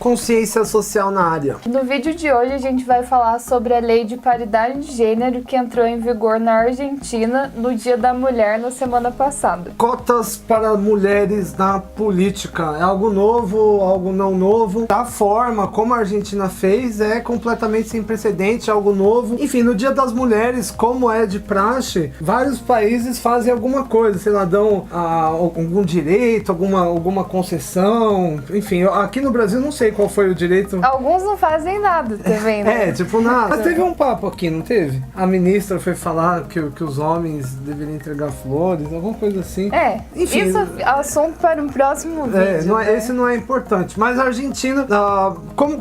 consciência social na área. No vídeo de hoje a gente vai falar sobre a lei de paridade de gênero que entrou em vigor na Argentina no Dia da Mulher na semana passada. Cotas para mulheres na política. É algo novo, algo não novo. Da forma como a Argentina fez, é completamente sem precedente, algo novo. Enfim, no Dia das Mulheres, como é de praxe, vários países fazem alguma coisa, sei lá, dão algum direito, alguma concessão. Enfim, aqui no Brasil não sei qual foi o direito. Alguns não fazem nada também, né? Nada. Mas teve um papo aqui, não teve? A ministra foi falar que os homens deveriam entregar flores, alguma coisa assim. Enfim, isso é assunto para um próximo vídeo. Esse não é importante. Mas a Argentina,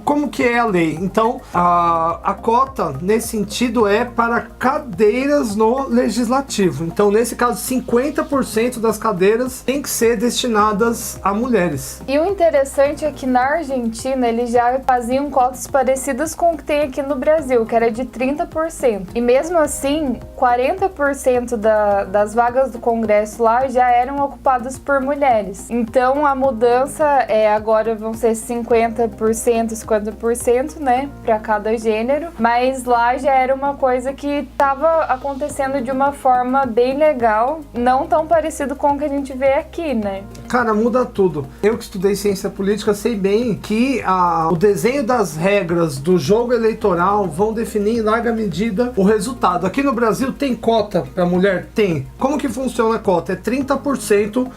como que é a lei? Então, a cota, nesse sentido, é para cadeiras no legislativo. Então, nesse caso, 50% das cadeiras tem que ser destinadas a mulheres. E o interessante é que na Argentina, eles já faziam cotas parecidas com o que tem aqui no Brasil, que era de 30%. E mesmo assim, 40% das vagas do Congresso lá já eram ocupadas por mulheres. Então a mudança agora vão ser 50%, 50%, né, para cada gênero, mas lá já era uma coisa que estava acontecendo de uma forma bem legal, não tão parecido com o que a gente vê aqui, né? Cara, muda tudo. Eu que estudei ciência política sei bem que o desenho das regras do jogo eleitoral vão definir em larga medida o resultado. Aqui no Brasil tem cota para mulher? Tem. Como que funciona a cota? É 30%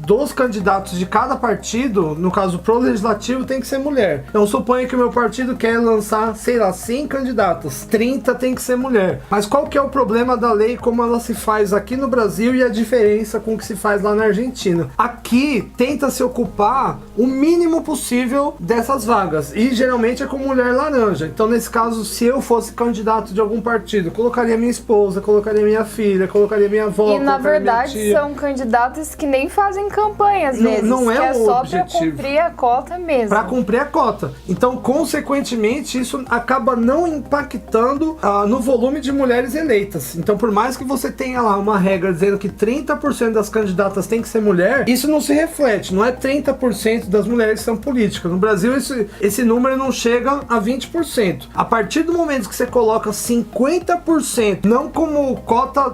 dos candidatos de cada partido, no caso pro legislativo, tem que ser mulher. Então suponha que o meu partido quer lançar, sei lá, 100 candidatas, 30 tem que ser mulher. Mas qual que é o problema da lei, como ela se faz aqui no Brasil e a diferença com o que se faz lá na Argentina? Aqui tenta se ocupar o mínimo possível dessas vagas, e geralmente é com mulher laranja. Então nesse caso, se eu fosse candidato de algum partido, colocaria minha esposa, colocaria minha filha, colocaria minha avó, e na verdade são candidatos que nem fazem campanha às vezes, não é que é só objetivo. pra cumprir a cota mesmo. Pra cumprir a cota. Então, consequentemente, isso acaba não impactando no volume de mulheres eleitas. Então, por mais que você tenha lá uma regra dizendo que 30% das candidatas tem que ser mulher, isso não se reflete. Não é 30% das mulheres que são políticas. No Brasil, esse número não chega a 20%. A partir do momento que você coloca 50%, não como cota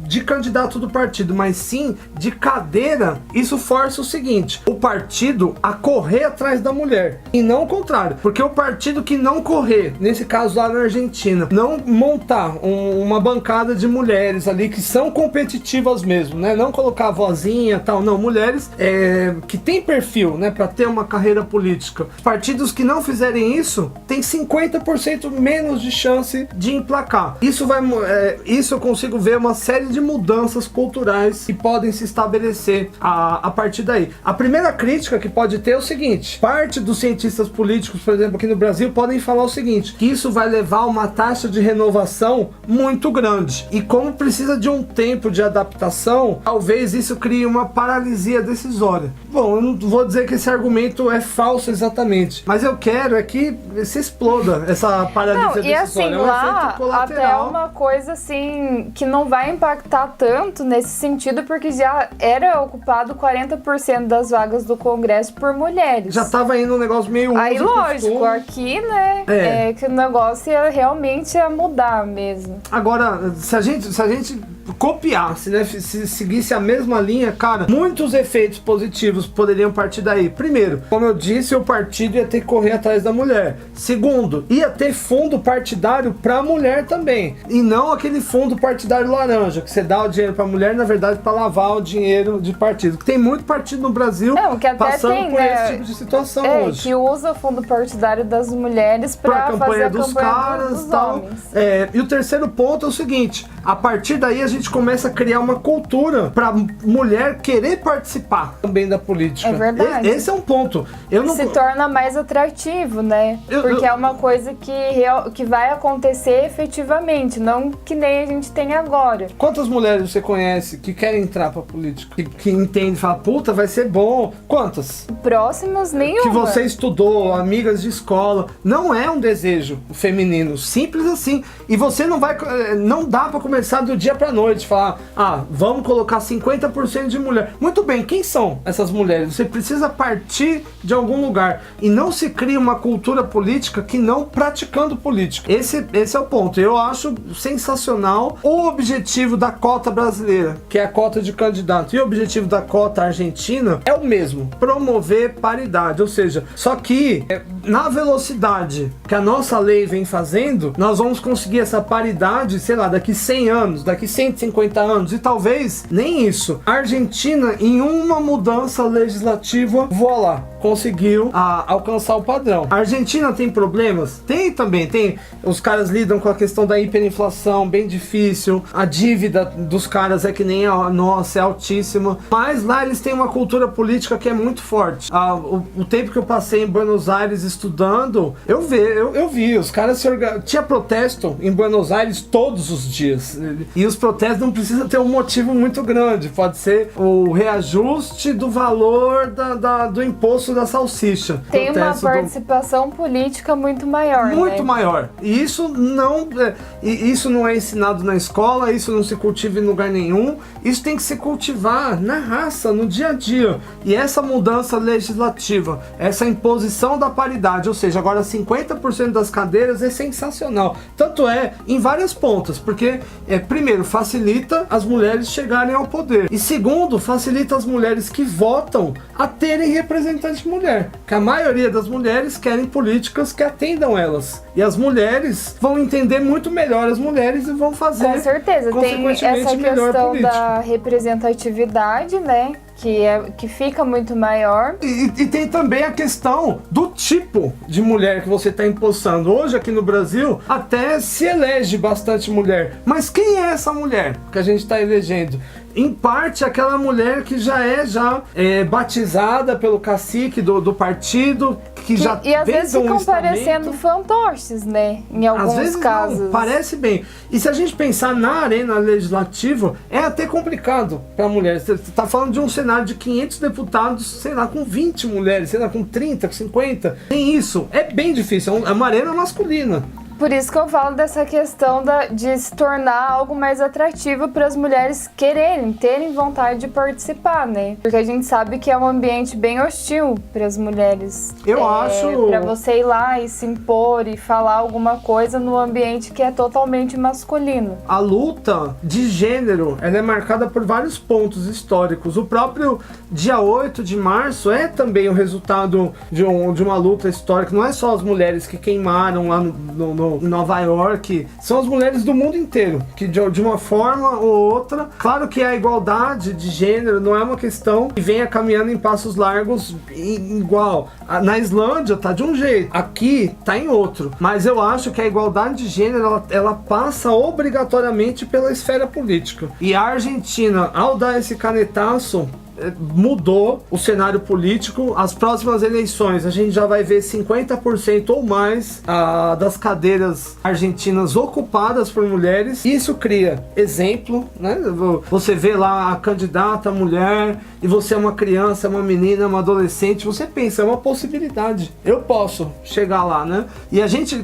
de candidato do partido, mas sim de cadeira, isso força o seguinte: o partido a correr atrás da mulher, e não o contrário, porque o partido que não correr, nesse caso lá na Argentina, não montar uma bancada de mulheres ali que são competitivas mesmo, né, não colocar a vozinha e tal, não, mulheres que tem perfil, né, para ter uma carreira política. Partidos que não fizerem isso, tem 50% menos de chance de emplacar. Isso eu consigo ver uma série de mudanças culturais que podem se estabelecer a partir daí. A primeira crítica que pode ter é o seguinte: parte dos cientistas políticos, por exemplo, aqui no Brasil, podem falar o seguinte, que isso vai levar a uma taxa de renovação muito grande. E como precisa de um tempo de adaptação, talvez isso crie uma paralisia decisória. Bom, eu não vou dizer que esse argumento é falso exatamente, mas eu quero que se exploda essa paralisia decisória. E assim, lá até uma coisa assim que não vai impactar tanto nesse sentido, porque já era ocupado 40% das vagas do Congresso por mulheres. Já tava indo um negócio meio aí lógico, aqui, né, que o negócio realmente ia mudar mesmo. Agora, se a gente copiasse, né, se seguisse a mesma linha, cara, muitos efeitos positivos poderiam partir daí. Primeiro, como eu disse, o partido ia ter que correr atrás da mulher. Segundo, ia ter fundo partidário pra mulher também, e não aquele fundo partidário laranja, que você dá o dinheiro pra mulher, na verdade, pra lavar o dinheiro de partido. Tem muito partido no Brasil que até passando por esse tipo de situação hoje. Que usa o fundo partidário das mulheres pra fazer a dos campanha caras dos tal. homens. E o terceiro ponto é o seguinte: a partir daí a gente começa a criar uma cultura pra mulher querer participar também da política. É verdade. Esse é um ponto. Se torna mais atrativo, né? Porque é uma coisa que vai acontecer efetivamente, não que nem a gente tem agora. Quantas mulheres você conhece que querem entrar pra política? Que entende, fala, puta, vai ser bom. Quantas? Próximas, nenhuma. Que você estudou, amigas de escola. Não é um desejo feminino, simples assim. E você não dá pra começar do dia pra noite. noite, falar, vamos colocar 50% de mulher. Muito bem, quem são essas mulheres? Você precisa partir de algum lugar e não se cria uma cultura política que não praticando política. Esse é o ponto. Eu acho sensacional o objetivo da cota brasileira, que é a cota de candidato, e o objetivo da cota argentina é o mesmo, promover paridade, ou seja, só que na velocidade que a nossa lei vem fazendo, nós vamos conseguir essa paridade, sei lá, daqui 100 anos, daqui 150 anos, e talvez nem isso. A Argentina, em uma mudança legislativa, voilá, conseguiu alcançar o padrão. A Argentina tem problemas? Tem também, tem. Os caras lidam com a questão da hiperinflação, bem difícil. A dívida dos caras é que nem a nossa, é altíssima. Mas lá eles têm uma cultura política que é muito forte. O tempo que eu passei em Buenos Aires estudando, eu vi, os caras tinha protesto em Buenos Aires todos os dias. E os protestos não precisam ter um motivo muito grande. Pode ser o reajuste do valor do imposto da salsicha. Tem uma participação política muito maior, muito maior. E isso não é ensinado na escola, isso não se cultiva em lugar nenhum. Isso tem que se cultivar na raça, no dia a dia. E essa mudança legislativa, essa imposição da paridade, ou seja, agora 50% das cadeiras é sensacional. Tanto é em várias pontas, porque primeiro, facilita as mulheres chegarem ao poder. E segundo, facilita as mulheres que votam a terem representante mulher. Que a maioria das mulheres querem políticas que atendam elas. E as mulheres vão entender muito melhor as mulheres e vão fazer, com certeza, tem essa questão da representatividade, né? Que fica muito maior. E tem também a questão do tipo de mulher que você está impulsando. Hoje aqui no Brasil até se elege bastante mulher. Mas quem é essa mulher que a gente está elegendo? Em parte aquela mulher que já é batizada pelo cacique do partido, que já e às vezes ficam parecendo fantoches, né? Em alguns às vezes casos. Não, parece bem. E se a gente pensar na arena legislativa, é até complicado para a mulher. Você está falando de um cenário de 500 deputados, sei lá, com 20 mulheres, sei lá, com 30, com 50. Tem isso. É bem difícil. É uma arena masculina. Por isso que eu falo dessa questão de se tornar algo mais atrativo para as mulheres terem vontade de participar, né? Porque a gente sabe que é um ambiente bem hostil para as mulheres. Eu acho... Para você ir lá e se impor e falar alguma coisa no ambiente que é totalmente masculino. A luta de gênero, ela é marcada por vários pontos históricos. O próprio dia 8 de março é também o resultado de uma luta histórica. Não é só as mulheres que queimaram lá em Nova York, são as mulheres do mundo inteiro, que de uma forma ou outra, claro que a igualdade de gênero não é uma questão que venha caminhando em passos largos igual. Na Islândia tá de um jeito, aqui tá em outro, mas eu acho que a igualdade de gênero, ela passa obrigatoriamente pela esfera política. E a Argentina, ao dar esse canetaço, mudou o cenário político. As próximas eleições a gente já vai ver 50% ou mais das cadeiras argentinas ocupadas por mulheres. Isso cria exemplo, né? Você vê lá a candidata mulher e você é uma criança, uma menina, uma adolescente, você pensa, é uma possibilidade, eu posso chegar lá, né? E a gente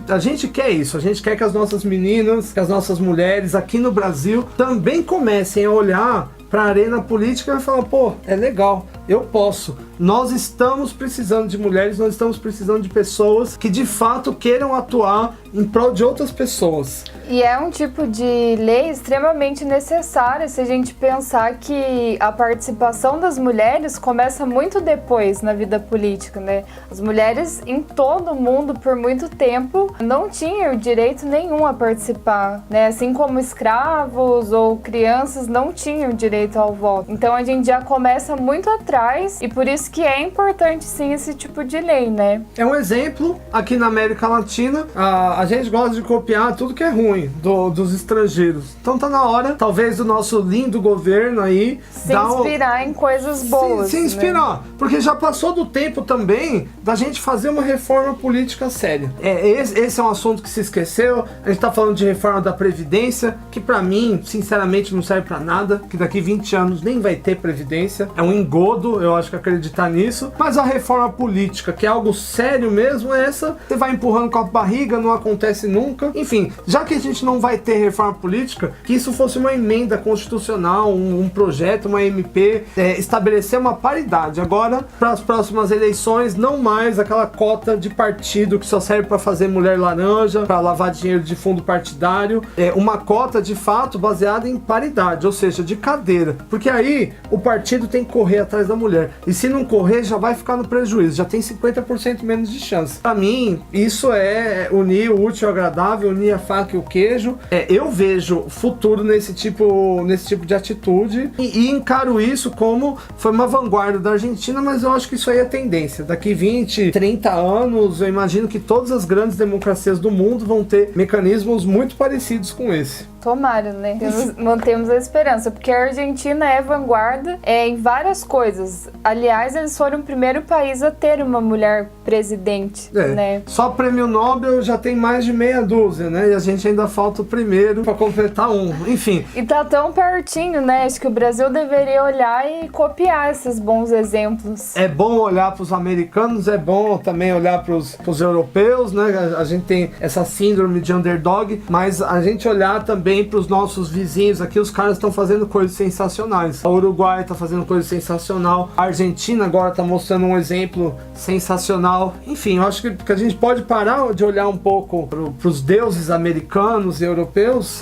quer isso, a gente quer que as nossas meninas, que as nossas mulheres aqui no Brasil também comecem a olhar para a arena política e falar, pô, é legal, eu posso. Nós estamos precisando de mulheres, nós estamos precisando de pessoas que de fato queiram atuar em prol de outras pessoas. E é um tipo de lei extremamente necessária se a gente pensar que a participação das mulheres começa muito depois na vida política, né? As mulheres em todo o mundo, por muito tempo, não tinham direito nenhum a participar, né? Assim como escravos ou crianças não tinham direito ao voto. Então a gente já começa muito atrás e por isso que é importante sim esse tipo de lei, né? É um exemplo aqui na América Latina. A gente gosta de copiar tudo que é ruim dos estrangeiros. Então tá na hora, talvez, do nosso lindo governo aí se inspirar em coisas boas. Se inspirar, né? Porque já passou do tempo também da gente fazer uma reforma política séria. Esse é um assunto que se esqueceu. A gente tá falando de reforma da Previdência, que pra mim, sinceramente, não serve pra nada, que daqui 20 anos nem vai ter Previdência. É um engodo. errado, eu acho que acreditar nisso. Mas a reforma política, que é algo sério mesmo, é essa. Você vai empurrando com a barriga, não acontece nunca. Enfim, já que a gente não vai ter reforma política, que isso fosse uma emenda constitucional, um projeto, uma MP, estabelecer uma paridade. Agora, para as próximas eleições, não mais aquela cota de partido que só serve para fazer mulher laranja, para lavar dinheiro de fundo partidário. Uma cota, de fato, baseada em paridade, ou seja, de cadeira. Porque aí o partido tem que correr atrás da mulher. E se não correr, já vai ficar no prejuízo, já tem 50% menos de chance. Para mim, isso é unir o útil ao agradável, unir a faca e o queijo. Eu vejo futuro nesse tipo de atitude e encaro isso como foi uma vanguarda da Argentina, mas eu acho que isso aí é tendência. Daqui 20, 30 anos, eu imagino que todas as grandes democracias do mundo vão ter mecanismos muito parecidos com esse. Tomara, né? Mantemos a esperança, porque a Argentina é vanguarda em várias coisas. Aliás, eles foram o primeiro país a ter uma mulher presidente, né? Só prêmio Nobel já tem mais de meia dúzia, né? E a gente ainda falta o primeiro para completar um. Enfim. E tá tão pertinho, né? Acho que o Brasil deveria olhar e copiar esses bons exemplos. É bom olhar para os americanos, é bom também olhar para os europeus, né? A gente tem essa síndrome de underdog, mas a gente olhar também para os nossos vizinhos aqui, os caras estão fazendo coisas sensacionais. O Uruguai está fazendo coisa sensacional. A Argentina agora está mostrando um exemplo sensacional. Enfim, eu acho que a gente pode parar de olhar um pouco para os deuses americanos e europeus,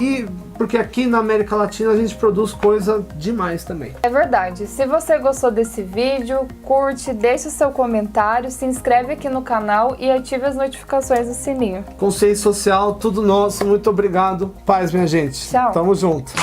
porque aqui na América Latina a gente produz coisa demais também. É verdade. Se você gostou desse vídeo, curte, deixe o seu comentário, se inscreve aqui no canal e ative as notificações do sininho. Consciência social, tudo nosso. Muito obrigado. Paz, minha gente. Tchau. Tamo junto.